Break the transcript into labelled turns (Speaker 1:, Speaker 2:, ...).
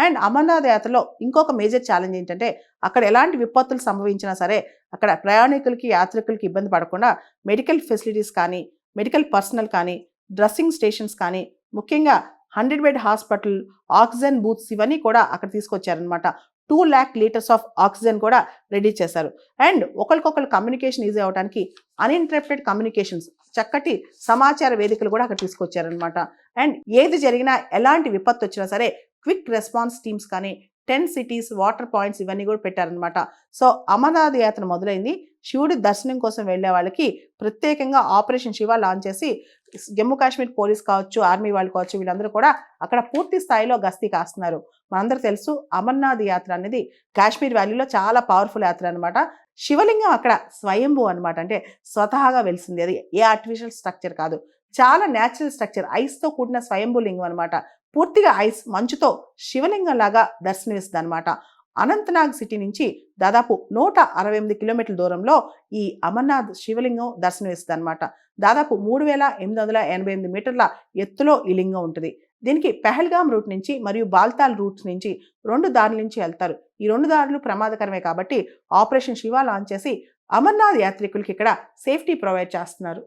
Speaker 1: And Amarnath యాత్రలో ఇంకొక major challenge ఏంటంటే అక్కడ ఎలాంటి విపత్తులు సంభవించినా సరే అక్కడ ప్రయాణికులకి యాత్రికులకి ఇబ్బంది పడకుండా మెడికల్ ఫెసిలిటీస్ కానీ, మెడికల్ పర్సనల్ కానీ, డ్రెస్సింగ్ స్టేషన్స్ కానీ, ముఖ్యంగా 100 బెడ్ హాస్పిటల్, ఆక్సిజన్ బూత్స్ ఇవన్నీ కూడా అక్కడ తీసుకొచ్చారనమాట. 2 lakh లీటర్స్ ఆఫ్ ఆక్సిజన్ కూడా రెడీ చేశారు. అండ్ ఒకరికొకరు కమ్యూనికేషన్ ఈజీ అవడానికి అన్ఇంటరప్టెడ్ కమ్యూనికేషన్స్, చక్కటి సమాచార వేదికలు కూడా అక్కడ తీసుకొచ్చారనమాట. అండ్ ఏది జరిగినా, ఎలాంటి విపత్తు వచ్చినా సరే క్విక్ రెస్పాన్స్ టీమ్స్ కానీ, 10 సిటీస్ వాటర్ పాయింట్స్ ఇవన్నీ కూడా పెట్టారనమాట. సో అమర్నాథ్ యాత్ర మొదలైంది. శివుడి దర్శనం కోసం వెళ్ళే వాళ్ళకి ప్రత్యేకంగా ఆపరేషన్ శివ లాంచ్ చేసి జమ్మూ కాశ్మీర్ పోలీస్ కావచ్చు, ఆర్మీ వాళ్ళు కావచ్చు, వీళ్ళందరూ కూడా అక్కడ పూర్తి స్థాయిలో గస్తీ కాస్తున్నారు. మనందరూ తెలుసు అమర్నాథ్ యాత్ర అనేది కాశ్మీర్ వ్యాలీలో చాలా పవర్ఫుల్ యాత్ర అనమాట. శివలింగం అక్కడ స్వయంభూ అనమాట, అంటే స్వతహాగా వెలిసింది. అది ఏ ఆర్టిఫిషియల్ స్ట్రక్చర్ కాదు, చాలా న్యాచురల్ స్ట్రక్చర్, ఐస్తో కూడిన స్వయంభూ లింగం అనమాట. పూర్తిగా ఐస్ మంచుతో శివలింగం లాగా దర్శనమిస్తుంది అనమాట. అనంతనాగ్ సిటీ నుంచి దాదాపు 168 కిలోమీటర్ల దూరంలో ఈ అమర్నాథ్ శివలింగం దర్శనమిస్తుంది అనమాట. దాదాపు 3888 మీటర్ల ఎత్తులో ఈ లింగం ఉంటుంది. దీనికి పెహల్గాం రూట్ నుంచి మరియు బాల్తాల్ రూట్స్ నుంచి 2 దారుల నుంచి వెళ్తారు. ఈ 2 దారులు ప్రమాదకరమే కాబట్టి ఆపరేషన్ శివ లాంచ్ చేసి అమర్నాథ్ యాత్రికులకి ఇక్కడ సేఫ్టీ ప్రొవైడ్ చేస్తున్నారు.